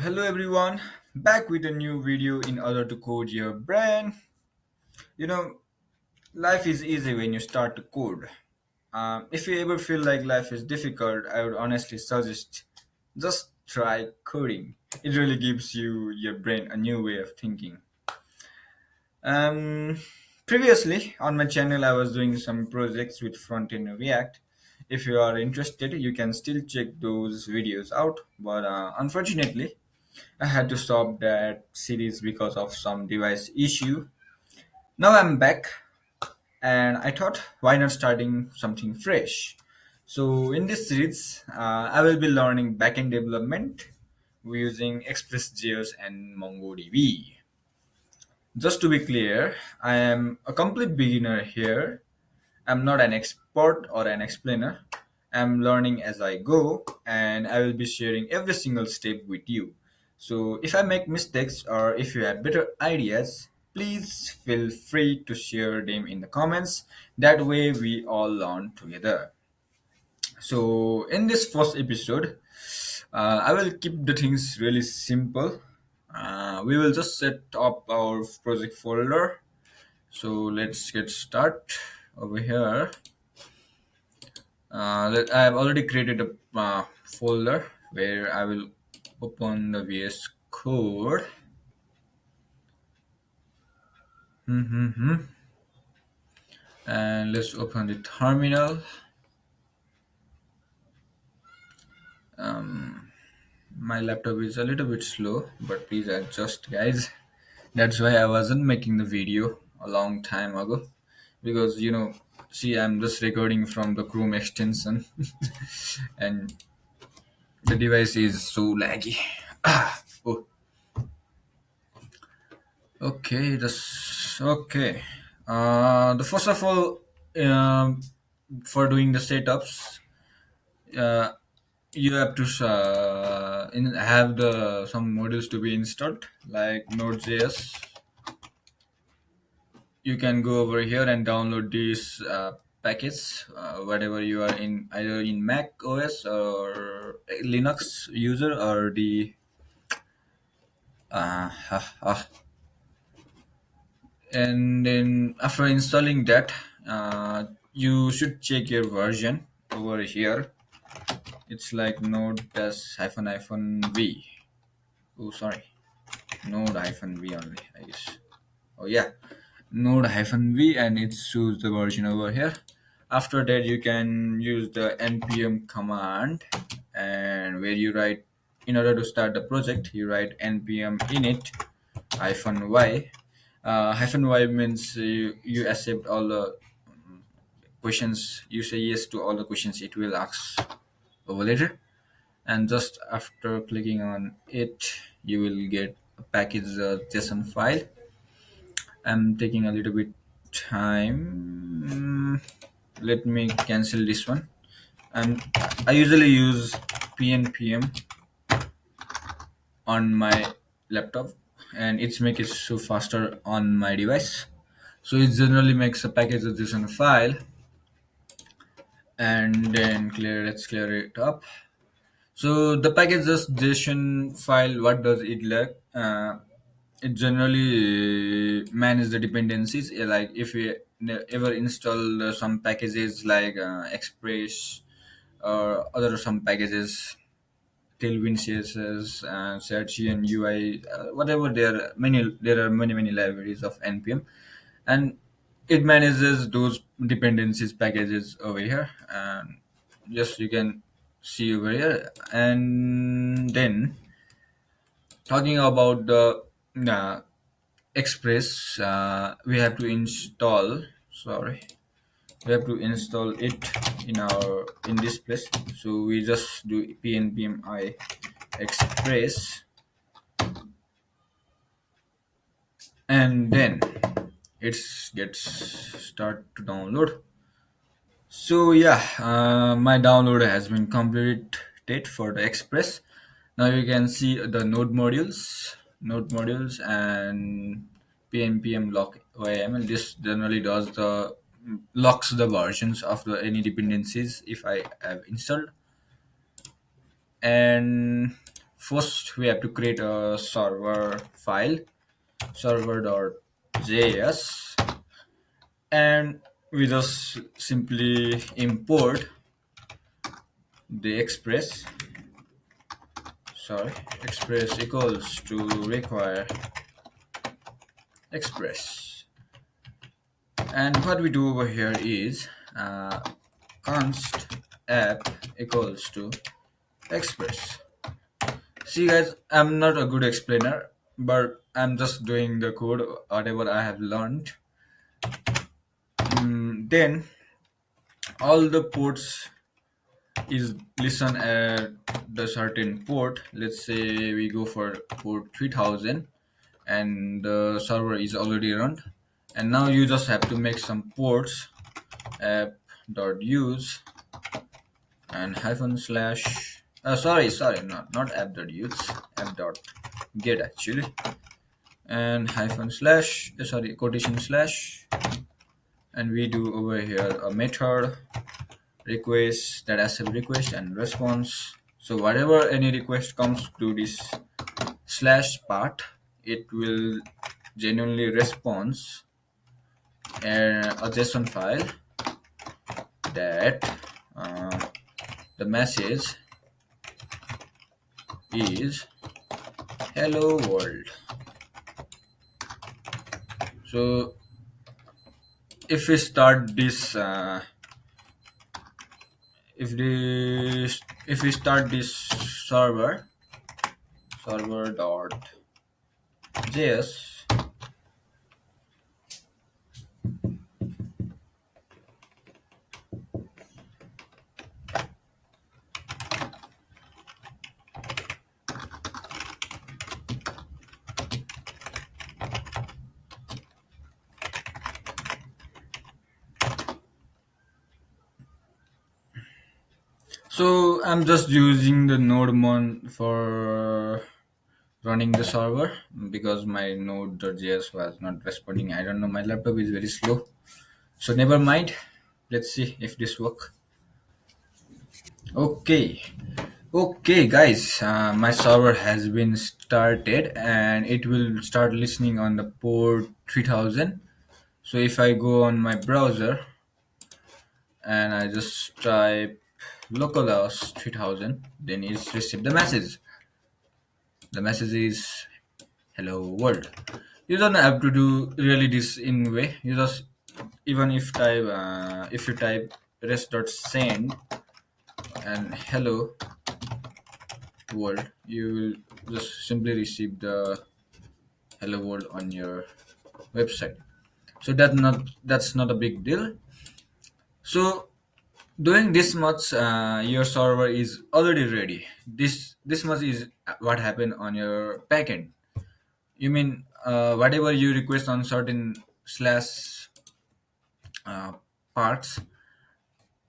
Hello everyone, back with a new video in order to code your brain. You know, life is easy when you start to code. If you ever feel like life is difficult, I would honestly suggest just try coding. It really gives your brain a new way of thinking. Um, Previously on my channel, I was doing some projects with front-end React. If you are interested, you can still check those videos out. But unfortunately, I had to stop that series because of some device issue. Now I'm back and I thought why not starting something fresh. So in this series, I will be learning backend development using Express.js and MongoDB. Just to be clear, I am a complete beginner here. I'm not an expert or an explainer. I'm learning as I go and I will be sharing every single step with you. So if I make mistakes or if you have better ideas, please feel free to share them in the comments. That way we all learn together. So in this first episode, I will keep the things really simple. We will just set up our project folder. So let's get started over here. I have already created a folder where I will open the VS Code. Mm-hmm. And let's open the terminal. My laptop is a little bit slow, but please adjust, guys. That's why I wasn't making the video a long time ago because see, I'm just recording from the Chrome extension, and the device is so laggy. Oh, okay, that's okay. The first of all, um, for doing the setups, uh, you have to have the some modules to be installed like Node.js. You can go over here and download these packets, whatever you are in, either in Mac OS or Linux user or the uh, and then after installing that, you should check your version over here. It's like node dash hyphen hyphen v. Oh, sorry, node hyphen v only, I guess. Oh yeah, node hyphen v, and it shows the version over here. After that, you can use the npm command, and where you write, in order to start the project, you write npm init hyphen y. Hyphen y means you accept all the questions. You say yes to all the questions it will ask over later, and just after clicking on it, you will get a package JSON file. I'm taking a little bit time. Let me cancel this one. And I usually use pnpm on my laptop, and it's make it so faster on my device. So it generally makes a package of JSON file, and then let's clear it up. So the packages JSON file, what does it like? It generally manage the dependencies. Like if we ever install some packages like Express or other some packages, Tailwind CSS and Searchy and UI, whatever, there are many libraries of npm, and it manages those dependencies packages over here, and just you can see over here. And then talking about the uh, Express, we have to install, sorry, we have to install it in this place. So we just do pnpm I express, and then it gets start to download. So yeah, my download has been completed for the Express. Now you can see the node modules, and pnpm lock YML. This generally does the locks the versions of the any dependencies if I have installed. And First, we have to create a server file, server.js, and we just simply import the express equals to require express. And what we do over here is const app equals to express. See guys, I'm not a good explainer, but I'm just doing the code whatever I have learned. Then all the ports is listen at the certain port. Let's say we go for port 3000 and the server is already run, and now you just have to make some ports app.use and hyphen slash sorry, not app.use, app.get actually, and hyphen slash quotation slash, and we do over here a method request that accept request and response. So whatever any request comes to this slash part, it will genuinely response a JSON file that the message is hello world. So if we start this if we start this server.js, so I'm just using the node for running the server because my node.js was not responding. I don't know, my laptop is very slow, so never mind. Let's see if this work. Okay guys, my server has been started and it will start listening on the port 3000. So if I go on my browser and I just type localhost 3000, then it's received the message. The message is hello world. You don't have to do really this in way. You just, even if you type rest.send and hello world, you will just simply receive the hello world on your website. So that's not a big deal. So doing this much, your server is already ready. This much is what happened on your backend. You mean whatever you request on certain slash uh, parts.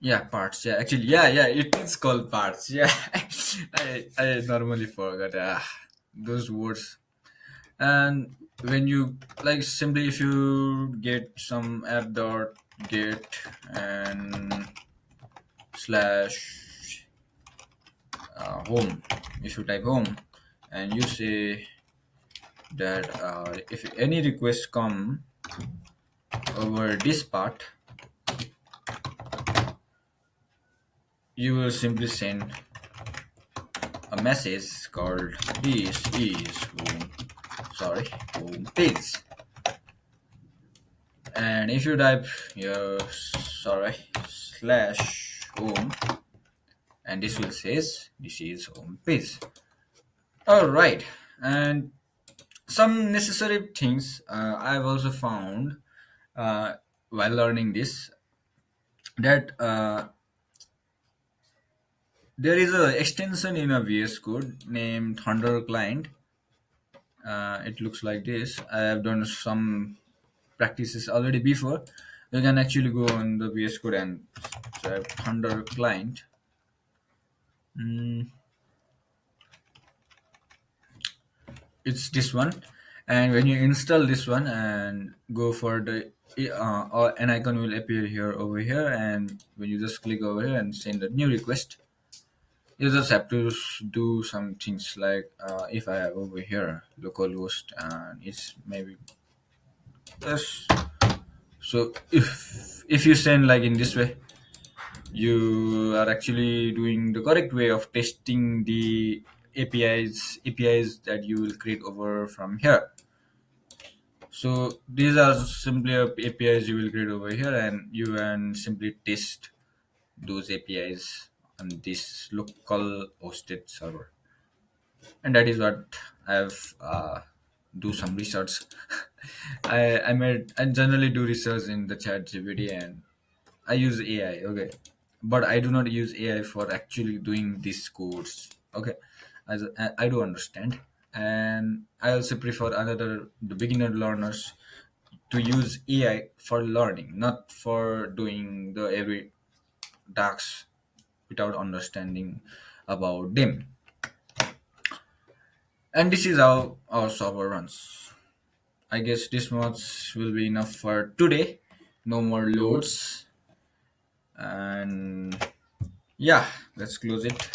Yeah, parts. Yeah, actually, yeah, it is called parts. Yeah, I normally forgot those words. And when you, like, simply if you get some app dot get and slash home, if you type home and you say that if any requests come over this part, you will simply send a message called this is home page. And if you type your slash home, and this will says this is home page. All right, and some necessary things I've also found uh, while learning this, that there is a extension in a VS Code named Thunder Client. It looks like this. I have done some practices already before. You can actually go on the VS Code and type Thunder Client. Mm, it's this one, and when you install this one and go for the or an icon will appear here over here, and when you just click over here and send a new request, You just have to do some things like if I have over here localhost and it's maybe this. So if you send like in this way, you are actually doing the correct way of testing the APIs that you will create over from here. So these are simply APIs you will create over here, and you can simply test those APIs on this local hosted server. And that is what I've do some research. I generally do research in the chat GPT, and I use AI, okay, but I do not use AI for actually doing these codes, okay. As I do understand, and I also prefer another the beginner learners to use AI for learning, not for doing the every tasks without understanding about them. And this is how our server runs. I guess this much will be enough for today. No more loads, and yeah, let's close it.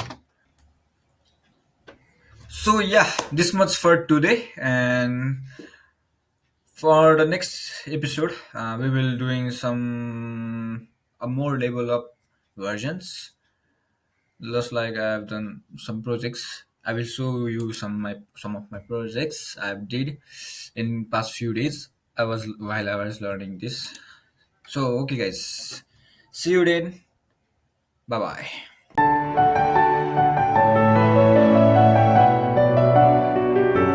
So yeah, this much for today, and for the next episode, we will doing some a more level up versions. Just like I've done some projects, I will show you some of my projects I've did in past few days. I was learning this. So okay, guys, see you then. Bye bye.